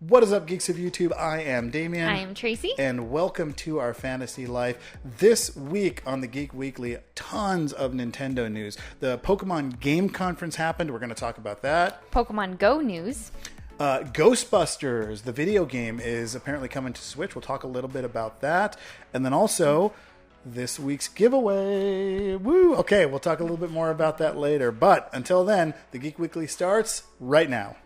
What is up, geeks of YouTube? I am Damien. I am Tracy. And welcome to our fantasy life. This week on the Geek Weekly, tons of Nintendo news. The Pokemon Game Conference happened. We're going to talk about that. Pokemon Go news. Ghostbusters, the video game, is apparently coming to Switch. We'll talk a little bit about that. And then also, this week's giveaway. Woo! Okay, we'll talk a little bit more about that later. But until then, the Geek Weekly starts right now.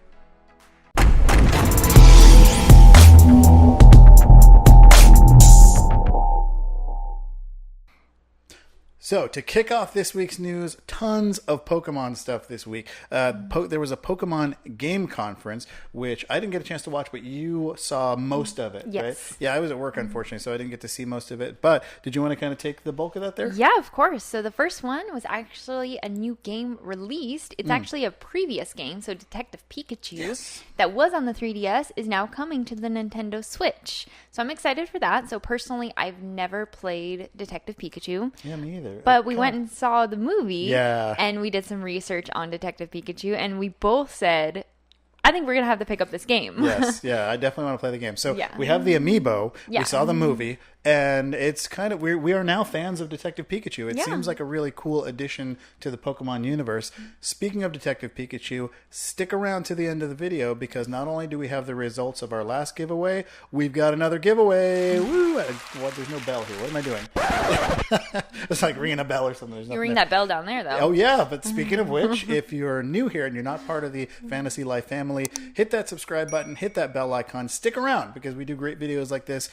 So, to kick off this week's news, tons of Pokemon stuff this week. There was a Pokemon Game Conference, which I didn't get a chance to watch, but you saw most of it, yes. Right? Yeah, I was at work, unfortunately, so I didn't get to see most of it. But did you want to kind of take the bulk of that there? Yeah, of course. So the first one was actually a new game released. It's actually a previous game, so Detective Pikachu, that was on the 3DS, is now coming to the Nintendo Switch. So I'm excited for that. So personally, I've never played Detective Pikachu. Yeah, me either. But we went and saw the movie, Yeah. and we did some research on Detective Pikachu, and we both said, I think we're going to have to pick up this game. Yes, yeah, I definitely want to play the game. So Yeah. we have the Amiibo, Yeah. we saw the movie, and it's kind of, we are now fans of Detective Pikachu. It seems like a really cool addition to the Pokemon universe. Speaking of Detective Pikachu, stick around to the end of the video, because not only do we have the results of our last giveaway, we've got another giveaway. Woo! What, there's no bell here. What am I doing? It's like ringing a bell or something. You ring that bell down there, though. Oh, yeah. But speaking of which, if you're new here and you're not part of the Fantasy Life family, hit that subscribe button, hit that bell icon, stick around, because we do great videos like this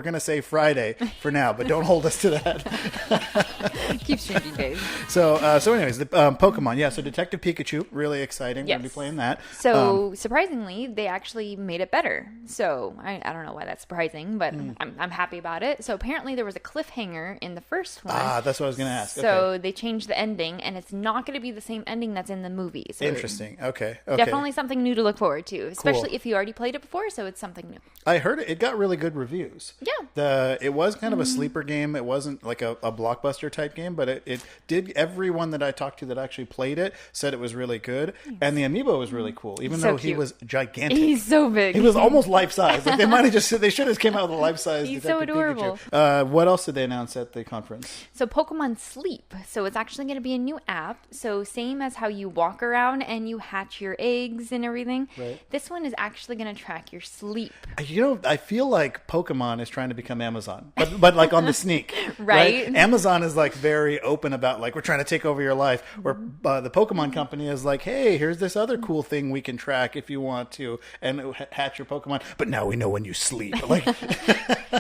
we're going to say Friday for now, but don't hold us to that. Keeps changing days. So anyways, the Pokemon. Yeah, so Detective Pikachu, really exciting. We're going to be playing that. So surprisingly, they actually made it better. So I don't know why that's surprising, but I'm happy about it. So apparently there was a cliffhanger in the first one. That's what I was going to ask. So they changed the ending, and it's not going to be the same ending that's in the movie. So interesting. Okay. definitely something new to look forward to, especially if you already played it before. So it's something new. I heard it got really good reviews. Yeah. It was kind of a sleeper game. It wasn't like a blockbuster type game, but it did. Everyone that I talked to that actually played it said it was really good. Nice. And the Amiibo was really cool, even though he was gigantic. He's so big. He was almost life size. Like they should have came out with a life size. He's so adorable. What else did they announce at the conference? So Pokemon Sleep. So it's actually going to be a new app. So same as how you walk around and you hatch your eggs and everything. Right. This one is actually going to track your sleep. You know, I feel like Pokemon is trying to become Amazon, but like on the sneak. Right? Amazon is like very open about like, we're trying to take over your life, where the Pokemon company is like, hey, here's this other cool thing we can track if you want to, and hatch your Pokemon. But now we know when you sleep. Like,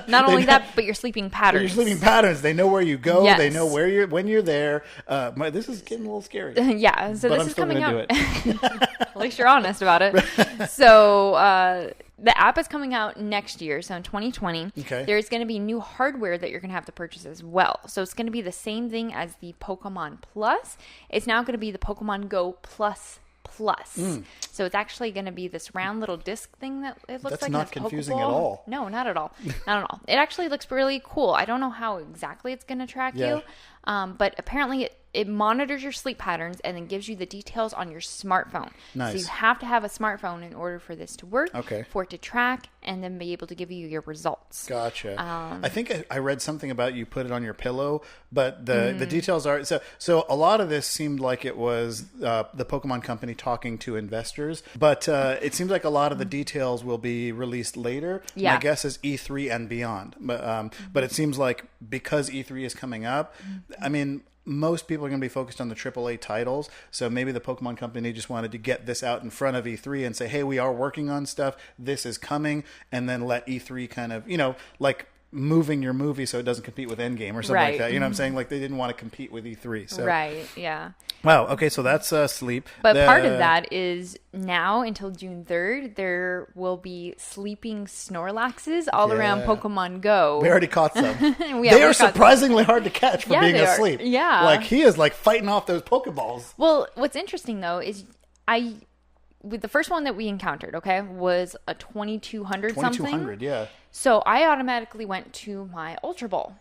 not only that, but your sleeping patterns. Your sleeping patterns. They know where you go. Yes. They know when you're there. This is getting a little scary. Yeah. So but this I'm is still coming gonna out. Do it. At least you're honest about it. So the app is coming out next year, so in 2020. Okay. There's going to be new hardware that you're going to have to purchase as well. So it's going to be the same thing as the Pokemon Plus. It's now going to be the Pokemon Go Plus. So it's actually going to be this round little disc thing that it looks That's like. That's not confusing at all. No, not at all. Not at all. It actually looks really cool. I don't know how exactly it's going to track you, but apparently it monitors your sleep patterns and then gives you the details on your smartphone. Nice. So you have to have a smartphone in order for this to work, for it to track, and then be able to give you your results. Gotcha. I think I read something about you put it on your pillow, but the details are... So a lot of this seemed like it was the Pokemon company talking to investors, but it seems like a lot of the details will be released later. Yeah. My guess is E3 and beyond. But it seems like because E3 is coming up, I mean... Most people are going to be focused on the AAA titles, so maybe the Pokemon company just wanted to get this out in front of E3 and say, hey, we are working on stuff, this is coming, and then let E3 kind of, like moving your movie so it doesn't compete with Endgame or something like that. You know what I'm saying? Like they didn't want to compete with E3. So. Right, yeah. Wow, okay, so that's Sleep. But part of that is now until June 3rd, there will be sleeping Snorlaxes all around Pokemon Go. We already caught some. They are surprisingly hard to catch for being asleep. Yeah. Like he is like fighting off those Pokeballs. Well, what's interesting though is with the first one that we encountered, was a 2200 something. 2200, yeah. So I automatically went to my Ultra Ball.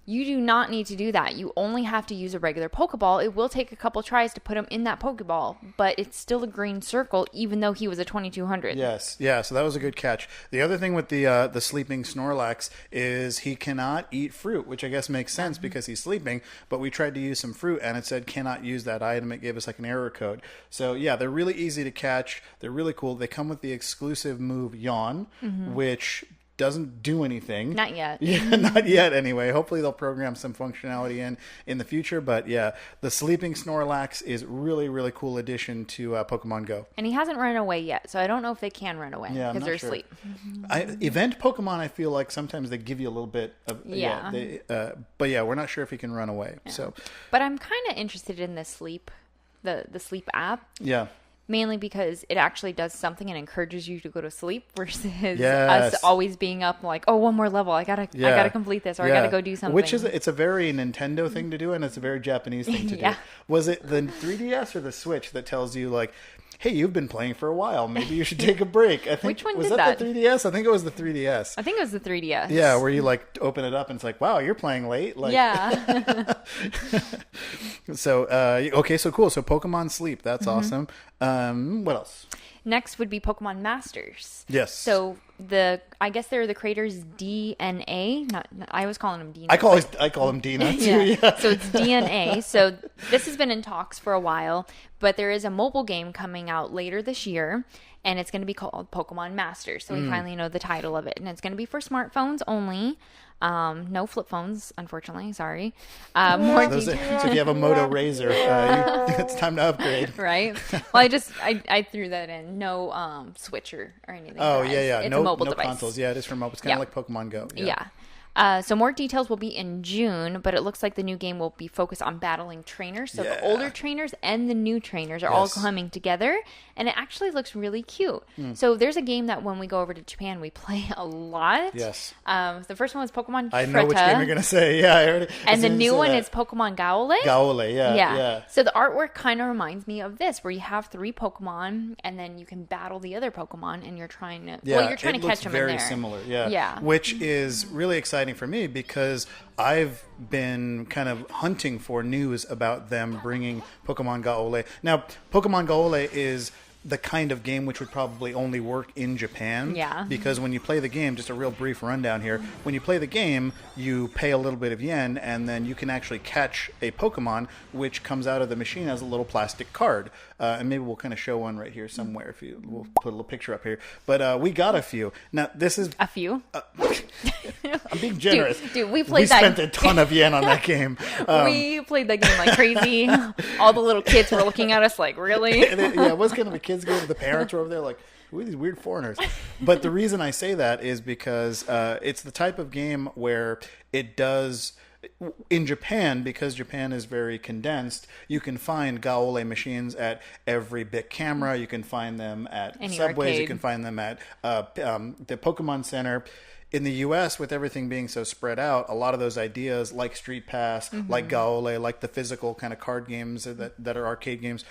You do not need to do that. You only have to use a regular Pokeball. It will take a couple tries to put him in that Pokeball, but it's still a green circle, even though he was a 2200. Yes, yeah. So that was a good catch. The other thing with the sleeping Snorlax is he cannot eat fruit, which I guess makes sense because he's sleeping. But we tried to use some fruit, and it said cannot use that item. It gave us like an error code. So yeah, they're really easy to catch. They're really cool. They come with the exclusive move Yawn, which doesn't do anything. Not yet. Yeah, not yet anyway. Hopefully they'll program some functionality in the future. But yeah, the sleeping Snorlax is really, really cool addition to Pokemon Go. And he hasn't run away yet, so I don't know if they can run away because they're sure. asleep. Event Pokemon, I feel like sometimes they give you a little bit of... but yeah, we're not sure if he can run away. Yeah. So, but I'm kind of interested in the sleep app. Yeah. Mainly because it actually does something and encourages you to go to sleep versus us always being up like, oh, one more level. I gotta complete this, or I gotta go do something. Which is it's a very Nintendo thing to do, and it's a very Japanese thing to do. Was it the 3DS or the Switch that tells you like, hey, you've been playing for a while. Maybe you should take a break. I think, which one was did that? The 3DS? I think it was the 3DS. I think it was the 3DS. Yeah, where you like open it up and it's like, wow, you're playing late. Like, yeah. So, okay, so cool. So Pokemon Sleep. That's awesome. What else? Next would be Pokemon Masters. Yes. So I guess they're the creators DNA. I always call them DNA. I call them Dina too. Yeah. So it's DNA. So this has been in talks for a while, but there is a mobile game coming out later this year, and it's going to be called Pokemon Masters. So we finally know the title of it, and it's going to be for smartphones only. No flip phones, unfortunately. Sorry. More details. So if you have a Moto Razr, it's time to upgrade. Right. Well, I threw that in. No switcher or anything. Oh, yeah. It's no, a mobile no device. consoles. Yeah, it is for mobile. It's kind of like Pokemon Go. Yeah. So more details will be in June, but it looks like the new game will be focused on battling trainers. So the older trainers and the new trainers are all coming together, and it actually looks really cute. So there's a game that when we go over to Japan, we play a lot. Yes. The first one was Pokemon I know which game you're going to say. Yeah, I already. And the new one is Pokemon Gaole. Gaole, yeah. So the artwork kind of reminds me of this, where you have 3 Pokemon, and then you can battle the other Pokemon, and you're trying to you're trying to catch them in there. Very similar, yeah. Yeah. Which is really exciting for me because I've been kind of hunting for news about them bringing Pokemon Gaole. Now, Pokemon Gaole is the kind of game which would probably only work in Japan. Yeah. Because when you play the game, just a real brief rundown here, when you play the game, you pay a little bit of yen, and then you can actually catch a Pokemon, which comes out of the machine as a little plastic card. And maybe we'll kind of show one right here somewhere. We'll put a little picture up here. But we got a few. Now, this is... A few? I'm being generous. Dude, we spent a ton of yen on that game. We played that game like crazy. All the little kids were looking at us like, really? Yeah, it was kind of a kid's game. The parents were over there like, who are these weird foreigners? But the reason I say that is because it's the type of game where it does... In Japan, because Japan is very condensed, you can find Gaole machines at every Bic camera. You can find them at Any Subways. arcade. You can find them at the Pokemon Center. In the U.S., with everything being so spread out, a lot of those ideas, like Street Pass, like Gaole, like the physical kind of card games that are arcade games,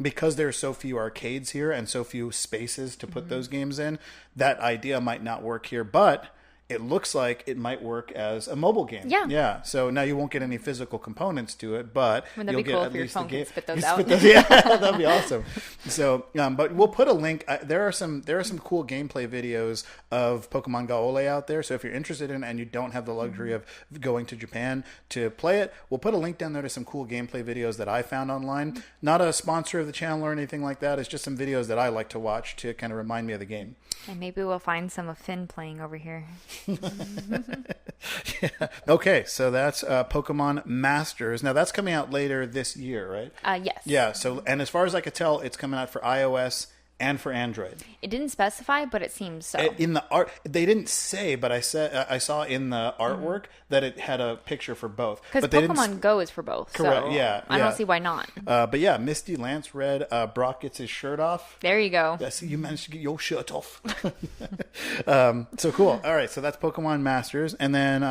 because there are so few arcades here and so few spaces to put those games in, that idea might not work here. But it looks like it might work as a mobile game. Yeah. So now you won't get any physical components to it, but Wouldn't that be cool if your phone could spit those out? Yeah, that'd be awesome. So, but we'll put a link. There are some cool gameplay videos of Pokemon Gaole out there. So if you're interested in it and you don't have the luxury of going to Japan to play it, we'll put a link down there to some cool gameplay videos that I found online. Not a sponsor of the channel or anything like that. It's just some videos that I like to watch to kind of remind me of the game. And maybe we'll find some of Finn playing over here. Yeah. Okay, so that's Pokemon Masters. Now that's coming out later this year, right? Yes. Yeah. So, and as far as I could tell, it's coming out for iOS and for Android. It didn't specify, but it seems so. In the art, they didn't say, but I saw in the artwork that it had a picture for both. Because Pokemon Go is for both. Correct. So Yeah. I don't see why not. But yeah, Misty, Lance, Red. Brock gets his shirt off. There you go. See, you managed to get your shirt off. So cool. All right, so that's Pokemon Masters, and then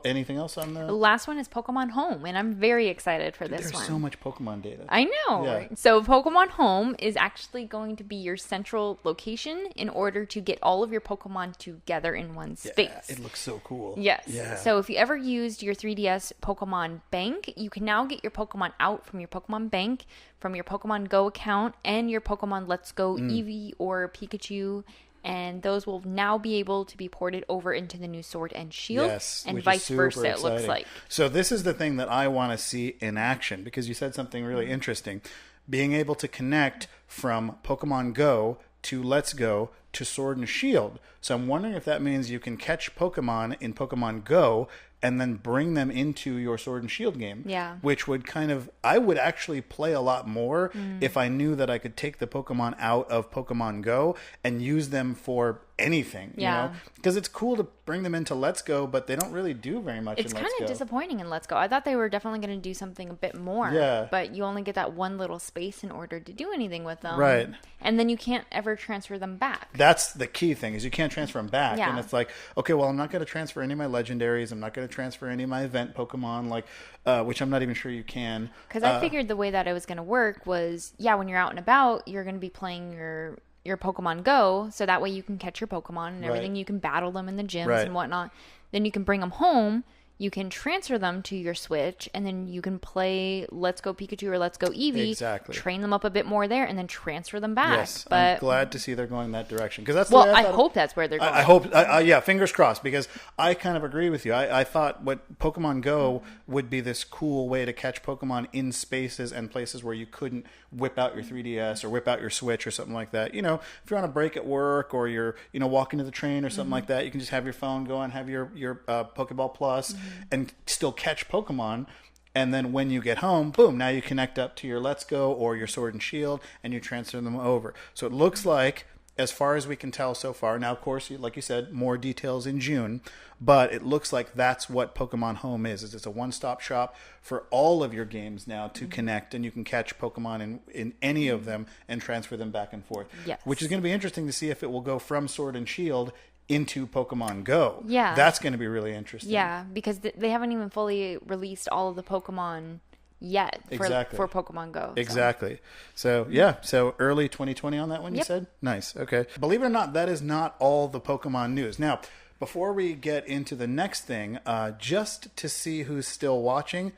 anything else on The last one is Pokemon Home, and I'm very excited for this one. There's so much Pokemon data. I know. Yeah. Right? So Pokemon Home is actually going to be your central location in order to get all of your Pokemon together in one space. Yeah, it looks so cool. Yes. Yeah. So if you ever used your 3DS Pokemon Bank, you can now get your Pokemon out from your Pokemon Bank, from your Pokemon Go account, and your Pokemon Let's Go Eevee or Pikachu. And those will now be able to be ported over into the new Sword and Shield, and vice versa, it looks like. So this is the thing that I want to see in action, because you said something really interesting. Being able to connect from Pokemon Go to Let's Go to Sword and Shield. So I'm wondering if that means you can catch Pokemon in Pokemon Go and then bring them into your Sword and Shield game. Yeah. Which would I would actually play a lot more if I knew that I could take the Pokemon out of Pokemon Go and use them for anything, you know? Because it's cool to bring them into Let's Go, but they don't really do very much in Let's Go. It's kind of disappointing in Let's Go. I thought they were definitely going to do something a bit more. Yeah. But you only get that one little space in order to do anything with them. Right. And then you can't ever transfer them back. That's the key thing, is you can't transfer them back. Yeah. And it's like, okay, well, I'm not going to transfer any of my legendaries. I'm not going to transfer any of my event Pokemon, which I'm not even sure you can. Because I figured the way that it was going to work was, when you're out and about, you're going to be playing your Pokemon Go, so that way you can catch your Pokemon and everything. You can battle them in the gyms and whatnot. Then you can bring them home. You can transfer them to your Switch, and then you can play Let's Go Pikachu or Let's Go Eevee. Exactly. Train them up a bit more there, and then transfer them back. Yes, but I'm glad to see they're going that direction, because that's the well, way I hope that's where they're going. I hope, yeah, fingers crossed, because I kind of agree with you. I thought what Pokemon Go would be this cool way to catch Pokemon in spaces and places where you couldn't whip out your 3DS or whip out your Switch or something like that. You know, if you're on a break at work or you're, walking to the train or something like that, you can just have your phone go and have your Pokeball Plus and still catch Pokemon. And then when you get home, boom, now you connect up to your Let's Go or your Sword and Shield and you transfer them over. So it looks like, as far as we can tell so far, now of course, like you said, more details in June, but it looks like that's what Pokemon Home is it's a one-stop shop for all of your games now to connect, and you can catch Pokemon in any of them and transfer them back and forth. Yes. Which is going to be interesting to see if it will go from Sword and Shield into Pokemon Go. Yeah. That's going to be really interesting. Yeah, because they haven't even fully released all of the Pokemon yet for Pokemon Go. Exactly. So early 2020 on that one, you said? Nice. Okay. Believe it or not, that is not all the Pokemon news. Now, before we get into the next thing, just to see who's still watching,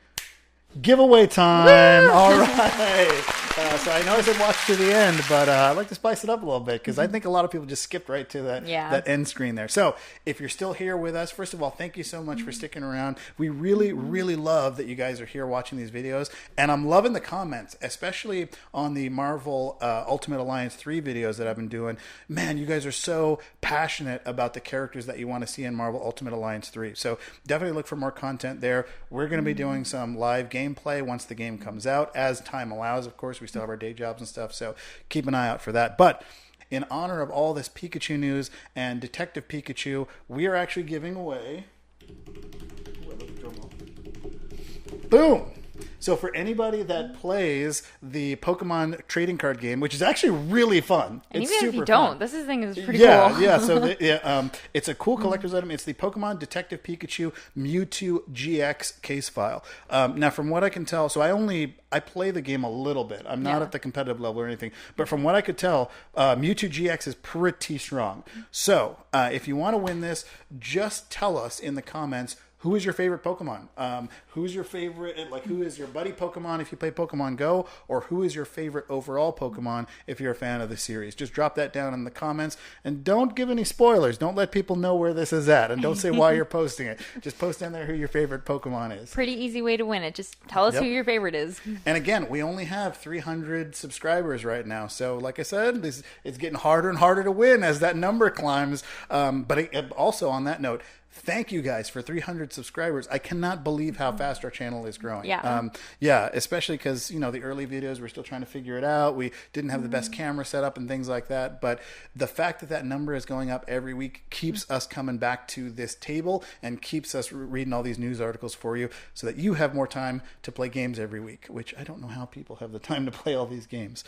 giveaway time. All right. So I know I said watch to the end, but I'd like to spice it up a little bit, because I think a lot of people just skipped right to that end screen there. So if you're still here with us, first of all, thank you so much for sticking around. We really, really love that you guys are here watching these videos, and I'm loving the comments, especially on the Marvel Ultimate Alliance 3 videos that I've been doing. Man, you guys are so passionate about the characters that you want to see in Marvel Ultimate Alliance 3. So definitely look for more content there. We're going to be doing some live gameplay once the game comes out, as time allows. Of course, we still have our day jobs and stuff, so keep an eye out for that. But in honor of all this Pikachu news and Detective Pikachu, we are actually giving away... Boom! So for anybody that plays the Pokemon trading card game, which is actually really fun. And it's even super if you don't, fun. this thing is pretty cool. Yeah. So it's a cool collector's item. It's the Pokemon Detective Pikachu Mewtwo GX case file. Now, from what I can tell, so I play the game a little bit. I'm not at the competitive level or anything. But from what I could tell, Mewtwo GX is pretty strong. So if you want to win this, just tell us in the comments, who is your favorite Pokemon? Who's your favorite, who is your buddy Pokemon if you play Pokemon Go? Or who is your favorite overall Pokemon if you're a fan of the series? Just drop that down in the comments. And don't give any spoilers. Don't let people know where this is at. And don't say why you're posting it. Just post down there who your favorite Pokemon is. Pretty easy way to win it. Just tell us who your favorite is. And again, we only have 300 subscribers right now. So like I said, it's getting harder and harder to win as that number climbs. But also on that note, thank you guys for 300 subscribers. I cannot believe how fast our channel is growing. Yeah. Especially because, the early videos, we're still trying to figure it out. We didn't have the best camera set up and things like that. But the fact that number is going up every week keeps us coming back to this table and keeps us reading all these news articles for you so that you have more time to play games every week, which I don't know how people have the time to play all these games.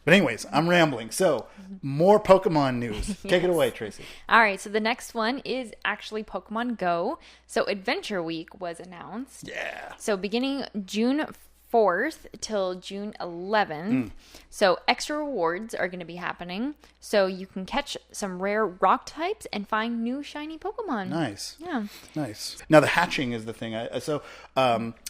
But anyways, I'm rambling. So more Pokemon news. Take it away, Tracy. All right. So the next one is actually Pokemon Go. So Adventure Week was announced. Yeah. So beginning June 4th till June 11th. So extra rewards are going to be happening. So you can catch some rare rock types and find new shiny Pokemon. Nice. Yeah. Nice. Now the hatching is the thing.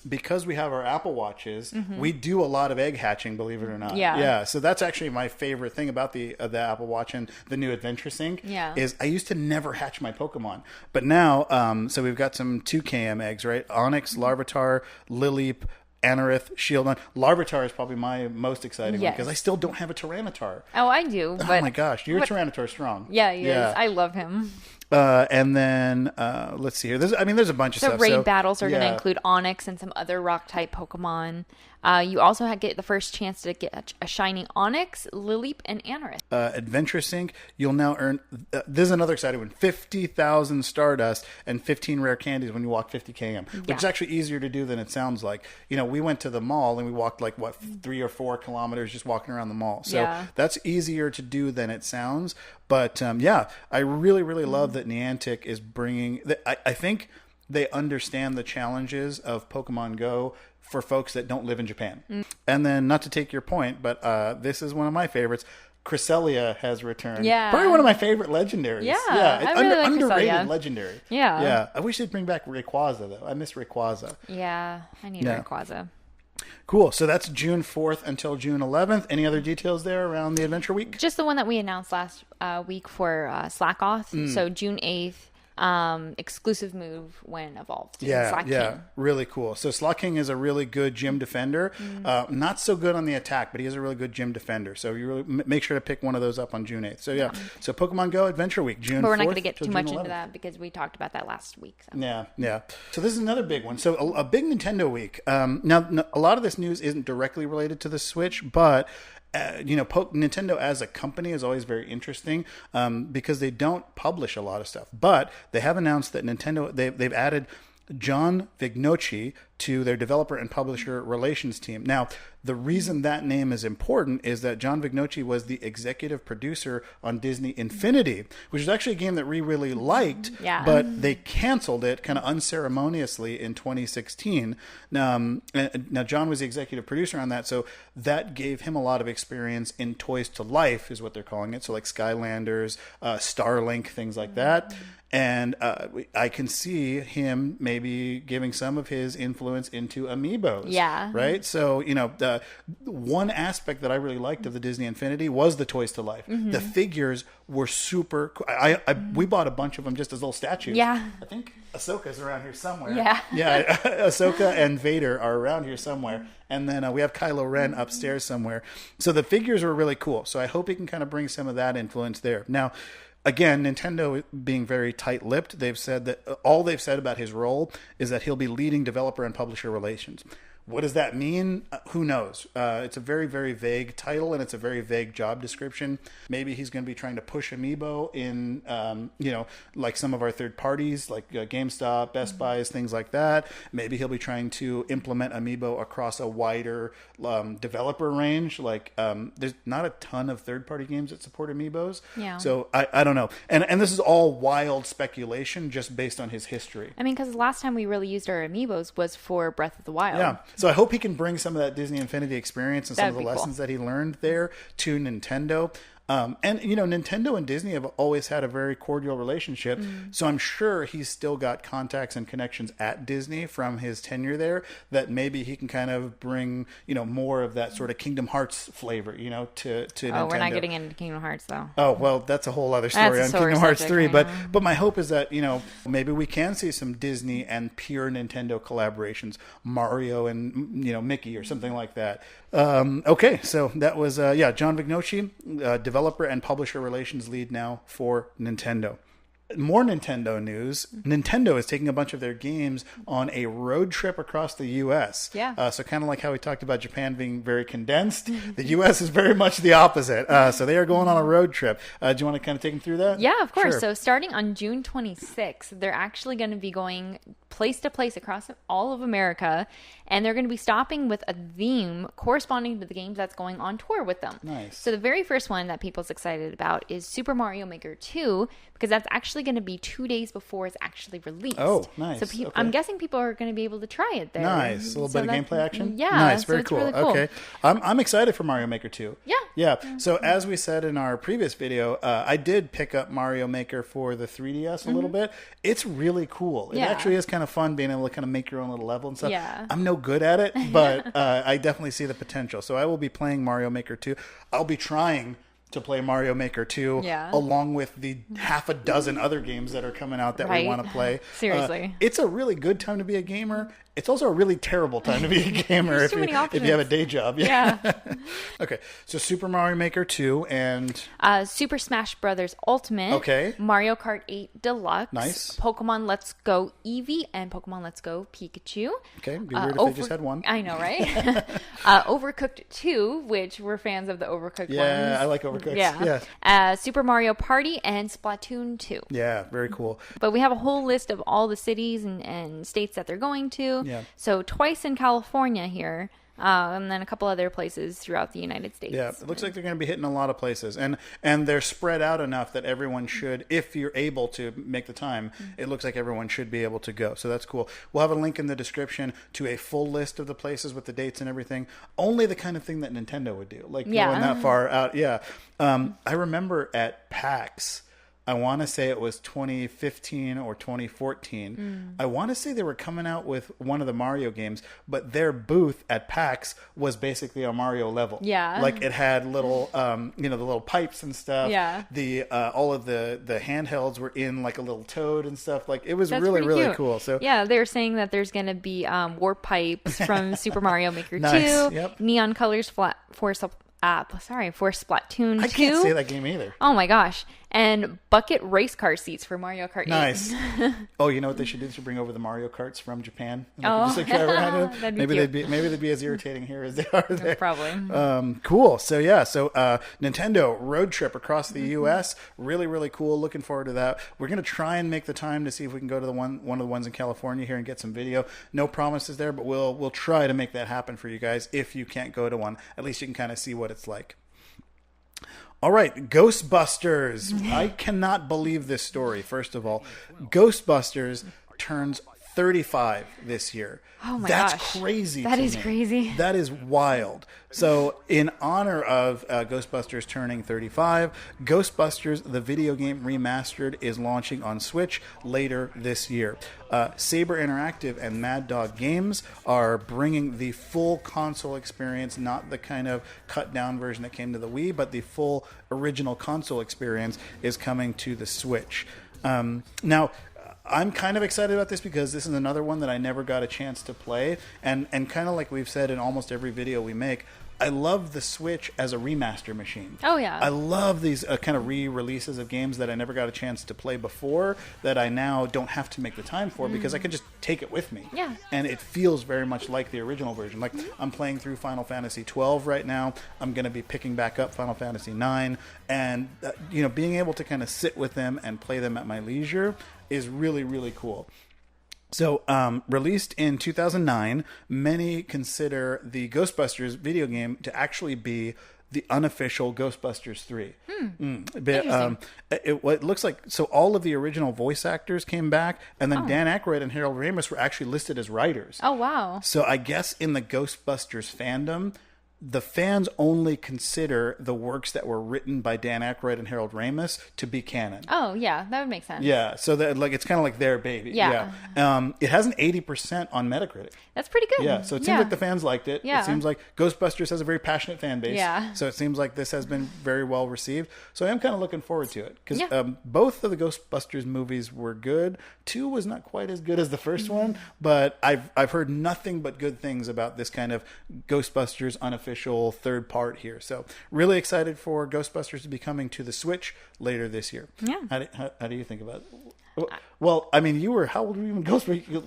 Because we have our Apple Watches, we do a lot of egg hatching, believe it or not. Yeah. Yeah. So that's actually my favorite thing about the Apple Watch and the new Adventure Sync. Yeah. Is I used to never hatch my Pokemon, but now, so we've got some 2KM eggs, right? Onyx, Larvitar, Lileep, Anorith, Shieldon. Larvitar is probably my most exciting one because I still don't have a Tyranitar. Oh, I do. Oh my gosh, your Tyranitar strong. Yeah, he is. I love him. And then let's see here. There's a bunch of stuff. Raid battles are going to include Onyx and some other rock type Pokemon. You also get the first chance to get a shiny Onyx, Lileep, and Anorith. Adventure Sync, you'll now earn. This is another exciting one: 50,000 Stardust and 15 rare candies when you walk 50 km, which is actually easier to do than it sounds like. We went to the mall and we walked 3 or 4 kilometers just walking around the mall. So that's easier to do than it sounds. But I really, really love that Niantic is bringing. I think they understand the challenges of Pokemon Go for folks that don't live in Japan. And then, not to take your point, but this is one of my favorites. Cresselia has returned. Yeah. Probably one of my favorite legendaries. Yeah. I really like underrated Cresselia. legendary. Yeah. Yeah. I wish they'd bring back Rayquaza, though. I miss Rayquaza. Yeah. I need Rayquaza. Cool. So that's June 4th until June 11th. Any other details there around the Adventure Week? Just the one that we announced last week for Slackoth. So June 8th. Exclusive move when evolved. Yeah, really cool. So Slacking is a really good gym defender. Not so good on the attack, but he is a really good gym defender. So you really make sure to pick one of those up on June 8th. So so Pokemon Go Adventure Week, June 4th. But we're not going to get too much 11th. into that because we talked about that last week. So. Yeah. So this is another big one. So a big Nintendo week. Now, a lot of this news isn't directly related to the Switch, but Nintendo as a company is always very interesting because they don't publish a lot of stuff. But they have announced that Nintendo, they've added John Vigno Chi to their developer and publisher relations team. Now, the reason that name is important is that John Vigno Chi was the executive producer on Disney Infinity, which is actually a game that we really liked, but they canceled it kind of unceremoniously in 2016. Now, John was the executive producer on that, so that gave him a lot of experience in Toys to Life, is what they're calling it. So like Skylanders, Starlink, things like that. And I can see him maybe giving some of his influence into Amiibos. Yeah. Right? So, one aspect that I really liked of the Disney Infinity was the Toys to Life. The figures were super cool. We bought a bunch of them just as little statues. Yeah. I think Ahsoka's around here somewhere. Yeah. Yeah. Ahsoka and Vader are around here somewhere. And then we have Kylo Ren upstairs somewhere. So the figures were really cool. So I hope he can kind of bring some of that influence there. Now, again, Nintendo being very tight-lipped, they've said that all they've said about his role is that he'll be leading developer and publisher relations. What does that mean? Who knows? It's a very, very vague title, and it's a very vague job description. Maybe he's going to be trying to push Amiibo in, like some of our third parties, like GameStop, Best Buys, things like that. Maybe he'll be trying to implement Amiibo across a wider developer range. Like, there's not a ton of third-party games that support Amiibos. Yeah. So I don't know. And this is all wild speculation just based on his history. I mean, because the last time we really used our Amiibos was for Breath of the Wild. Yeah. So I hope he can bring some of that Disney Infinity experience and some of the lessons that he learned there to Nintendo. And, Nintendo and Disney have always had a very cordial relationship. So I'm sure he's still got contacts and connections at Disney from his tenure there that maybe he can kind of bring, more of that sort of Kingdom Hearts flavor, to Nintendo. We're not getting into Kingdom Hearts, though. Oh, well, that's a whole other story on Kingdom Hearts 3. But my hope is that, maybe we can see some Disney and pure Nintendo collaborations, Mario and, Mickey or something like that. Okay, so that was, John Vigno Chi, developer and publisher relations lead now for Nintendo. More Nintendo news. Nintendo is taking a bunch of their games on a road trip across the U.S. Yeah. So kind of like how we talked about Japan being very condensed, the U.S. is very much the opposite. So they are going on a road trip. Do you want to kind of take them through that? Yeah, of course. Sure. So starting on June 26th, they're actually going to be going place to place across all of America, and they're going to be stopping with a theme corresponding to the games that's going on tour with them. Nice. So the very first one that people's excited about is Super Mario Maker 2, because that's actually going to be 2 days before it's actually released. Oh, nice. So I'm guessing people are going to be able to try it there. Nice. A little bit of gameplay action? Yeah. Nice. So Very it's cool. really cool. Okay. I'm excited for Mario Maker 2. Yeah. Yeah. So as we said in our previous video, I did pick up Mario Maker for the 3DS a little bit. It's really cool. It actually is kind of fun being able to kind of make your own little level and stuff. Yeah. I'm no good at it, but I definitely see the potential. So I will be playing Mario Maker 2. I'll be trying to play Mario Maker 2 along with the half a dozen other games that are coming out that we want to play. Seriously. It's a really good time to be a gamer. It's also a really terrible time to be a gamer if you have a day job. Yeah. Okay, so Super Mario Maker 2 and... Super Smash Brothers Ultimate. Okay. Mario Kart 8 Deluxe. Nice. Pokemon Let's Go Eevee and Pokemon Let's Go Pikachu. Okay, it'd be weird if they just had one. I know, right? Overcooked 2, which we're fans of the Overcooked ones. Yeah, I like Overcooked. Yeah. Super Mario Party and Splatoon 2. Yeah, very cool. But we have a whole list of all the cities and states that they're going to. Yeah. So twice in California here, and then a couple other places throughout the United States. Yeah, it looks like they're going to be hitting a lot of places. And they're spread out enough that everyone should, if you're able to make the time, it looks like everyone should be able to go. So that's cool. We'll have a link in the description to a full list of the places with the dates and everything. Only the kind of thing that Nintendo would do, like going that far out. Yeah. I remember at PAX... I want to say it was 2015 or 2014. I want to say they were coming out with one of the Mario games, but their booth at PAX was basically a Mario level. Yeah. Like it had little, the little pipes and stuff. Yeah. The all of the handhelds were in like a little Toad and stuff. Like it was That's really, pretty really cute. cool. So yeah, they're saying that there's going to be warp pipes from Super Mario Maker Nice. 2, Yep. neon colors for Splatoon 2. I can't say that game either. Oh my gosh. And bucket race car seats for Mario Kart 8. Nice. Oh, you know what they should do? They should bring over the Mario Karts from Japan. And they Oh. could just, like, drive around in them. That'd be cute. Maybe they'd be as irritating here as they are there. Probably. Cool. So yeah, Nintendo road trip across the U.S. Really, really cool. Looking forward to that. We're gonna try and make the time to see if we can go to the one of the ones in California here and get some video. No promises there, but we'll try to make that happen for you guys. If you can't go to one, at least you can kind of see what it's like. All right, Ghostbusters. I cannot believe this story, first of all. Ghostbusters turns 35 this year. Oh my That's gosh. crazy. That to is me. crazy. That is wild. So, in honor of Ghostbusters turning 35, Ghostbusters, the video game remastered, is launching on Switch later this year. Saber Interactive and Mad Dog Games are bringing the full console experience, not the kind of cut down version that came to the Wii, but the full original console experience is coming to the Switch. Now, I'm kind of excited about this because this is another one that I never got a chance to play. And kind of like we've said in almost every video we make, I love the Switch as a remaster machine. Oh, yeah. I love these kind of re-releases of games that I never got a chance to play before that I now don't have to make the time for because I can just take it with me. Yeah. And it feels very much like the original version. Like I'm playing through Final Fantasy 12 right now. I'm going to be picking back up Final Fantasy 9. And, being able to kind of sit with them and play them at my leisure is really, really cool. So, released in 2009, many consider the Ghostbusters video game to actually be the unofficial Ghostbusters 3. It looks like, so all of the original voice actors came back, and then Dan Aykroyd and Harold Ramis were actually listed as writers. Oh, wow. So I guess in the Ghostbusters fandom, the fans only consider the works that were written by Dan Aykroyd and Harold Ramis to be canon. Oh, yeah, that would make sense. Yeah, so that it's kind of like their baby. Yeah. It has an 80% on Metacritic. That's pretty good. Yeah, so it seems like the fans liked it. Yeah. It seems like Ghostbusters has a very passionate fan base. Yeah. So it seems like this has been very well received. So I am kind of looking forward to it. Because Yeah. both of the Ghostbusters movies were good. 2 was not quite as good as the first one. But I've heard nothing but good things about this kind of Ghostbusters unofficial third part here. So really excited for Ghostbusters to be coming to the Switch later this year. Yeah. How do you think about it? Well, I mean, how old were you when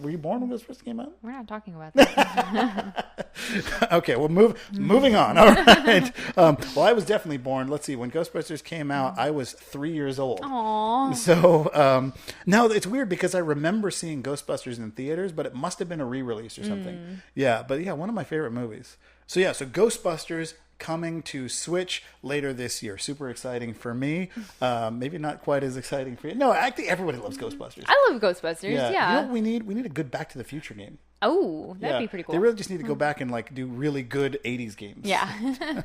were you born when Ghostbusters came out? We're not talking about that. Okay, well, moving on. All right. Well, I was definitely born. Let's see. When Ghostbusters came out, I was 3 years old. Aww. So now it's weird because I remember seeing Ghostbusters in theaters, but it must have been a re-release or something. Yeah, but one of my favorite movies. So so Ghostbusters coming to Switch later this year. Super exciting for me. Maybe not quite as exciting for you. No, I think everybody loves Ghostbusters. I love Ghostbusters, yeah. You know what we need? We need a good Back to the Future game. Oh, that'd be pretty cool. They really just need to go back and do really good 80s games. Yeah.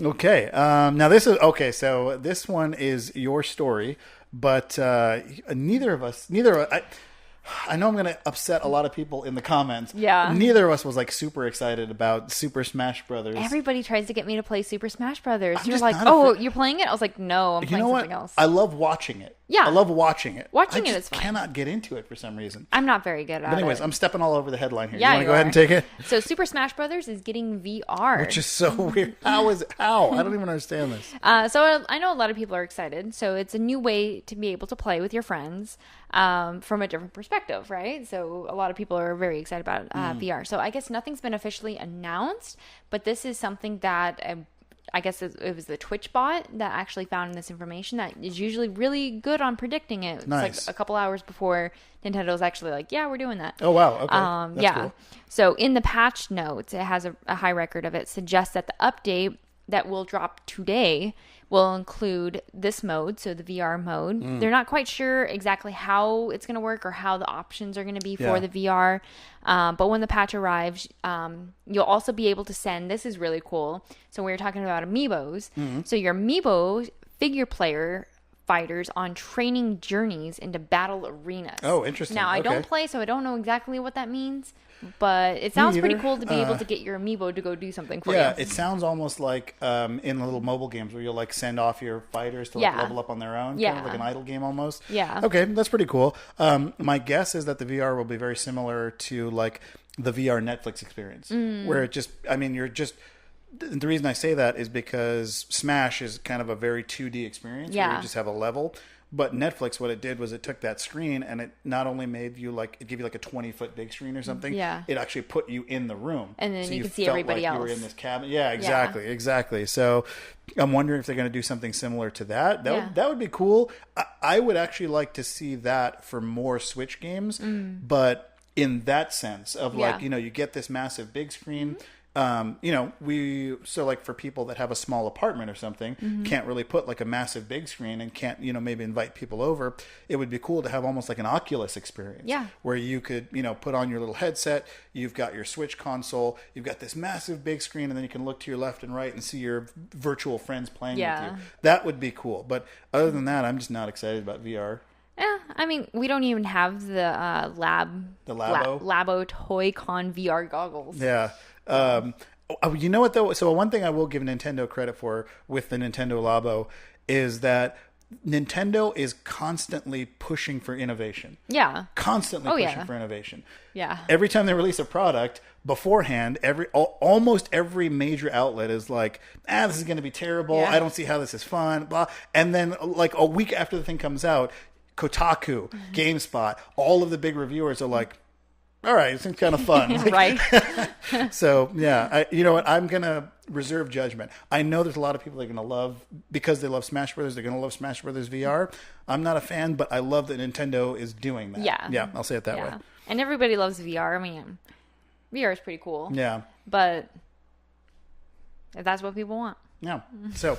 Okay. Now this is okay. So this one is your story, but neither of us. I know I'm going to upset a lot of people in the comments. Yeah. Neither of us was super excited about Super Smash Brothers. Everybody tries to get me to play Super Smash Brothers. I'm You're just like, you're playing it? I was like, no, I'm playing something else. I love watching it. Yeah. I love watching it. Watching I it just is fine. cannot get into it for some reason. I'm not very good at it. But anyways, I'm stepping all over the headline here. Yeah, you want to go ahead and take it? So Super Smash Brothers is getting VR. Which is so weird. How? I don't even understand this. So I know a lot of people are excited. So it's a new way to be able to play with your friends from a different perspective, right? So a lot of people are very excited about VR. So I guess nothing's been officially announced, but this is something that I guess it was the Twitch bot that actually found this information that is usually really good on predicting it. Nice. It's like a couple hours before Nintendo's actually like, yeah, we're doing that. Oh, wow. Okay. That's cool. So in the patch notes, it has a high record of it, suggests that the update that will drop today will include this mode, so the VR mode. They're not quite sure exactly how it's going to work or how the options are going to be for the VR. But when the patch arrives, you'll also be able to send, this is really cool. So we were talking about Amiibos. So your Amiibo figure player fighters on training journeys into battle arenas. Oh, interesting. Now, I don't play, so I don't know exactly what that means, but it sounds pretty cool to be able to get your Amiibo to go do something for you. Yeah, it sounds almost like in the little mobile games where you'll send off your fighters to level up on their own. Yeah. Kind of like an idle game almost. Yeah. Okay, that's pretty cool. My guess is that the VR will be very similar to the VR Netflix experience, where you're just... The reason I say that is because Smash is kind of a very 2D experience where you just have a level. But Netflix, what it did was it took that screen and it not only made you it gave you a 20-foot big screen or something. Yeah. It actually put you in the room. And then so you can see everybody else. You were in this cabin. Yeah, exactly. So I'm wondering if they're going to do something similar to that. That would be cool. I would actually like to see that for more Switch games. But in that sense of you get this massive big screen. For people that have a small apartment or something, can't really put a massive big screen and can't, maybe invite people over. It would be cool to have almost like an Oculus experience. Yeah. Where you could, put on your little headset, you've got your Switch console, you've got this massive big screen, and then you can look to your left and right and see your virtual friends playing with you. That would be cool. But other than that, I'm just not excited about VR. Yeah, I mean, we don't even have the Labo Toy-Con VR goggles. Yeah. You know what though? So one thing I will give Nintendo credit for with the Nintendo Labo is that Nintendo is constantly pushing for innovation. Yeah. Constantly pushing for innovation. Yeah. Every time they release a product beforehand, almost every major outlet is like, this is going to be terrible. Yeah. I don't see how this is fun. Blah. And then a week after the thing comes out, Kotaku, GameSpot, all of the big reviewers are like, all right, it seems kind of fun. Right. So, yeah, you know what? I'm going to reserve judgment. I know there's a lot of people that are going to love, because they love Smash Brothers, they're going to love Smash Brothers VR. I'm not a fan, but I love that Nintendo is doing that. Yeah. Yeah, I'll say it that way. And everybody loves VR. I mean, VR is pretty cool. Yeah. But if that's what people want. Yeah. So...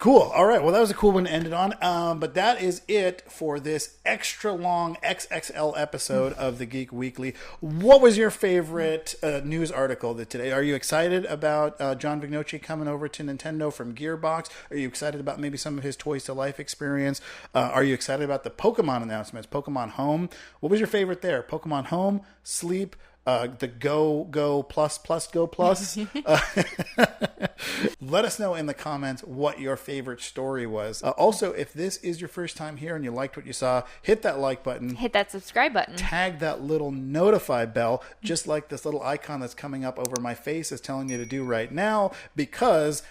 Cool. All right. Well, that was a cool one to end it on. But that is it for this extra long XXL episode of the Geek Weekly. What was your favorite news article today? Are you excited about John Vigno Chi coming over to Nintendo from Gearbox? Are you excited about maybe some of his Toys to Life experience? Are you excited about the Pokemon announcements? Pokemon Home. What was your favorite there? Pokemon Home, Sleep, the Go Plus Go Plus. Let us know in the comments what your favorite story was. Also, if this is your first time here and you liked what you saw, hit that like button. Hit that subscribe button. Tag that little notify bell, just like this little icon that's coming up over my face is telling you to do right now, because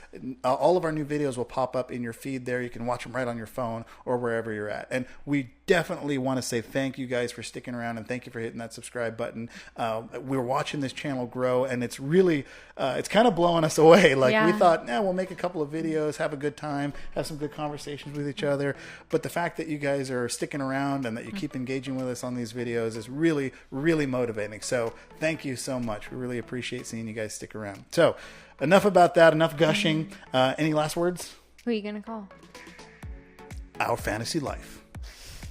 all of our new videos will pop up in your feed there. You can watch them right on your phone or wherever you're at. And we definitely want to say thank you guys for sticking around, and thank you for hitting that subscribe button. We're watching this channel grow, and it's really, it's kind of blowing us away. Like we thought, we'll make a couple of videos, have a good time, have some good conversations with each other. But the fact that you guys are sticking around and that you keep engaging with us on these videos is really, really motivating. So thank you so much. We really appreciate seeing you guys stick around. So enough about that, enough gushing. Any last words? Who are you going to call? Our Fantasy Life.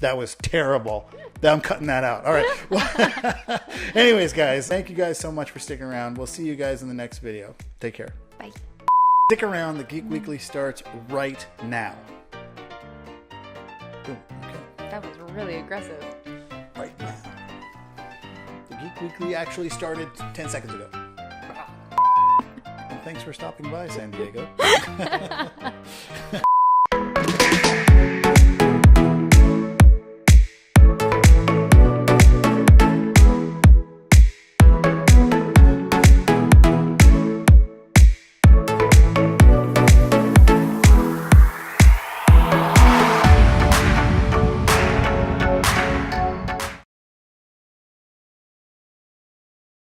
That was terrible. I'm cutting that out. All right. Anyways, guys, thank you guys so much for sticking around. We'll see you guys in the next video. Take care. Bye. Stick around. The Geek Weekly starts right now. Boom. Okay. That was really aggressive. Right now. The Geek Weekly actually started 10 seconds ago. And thanks for stopping by, San Diego.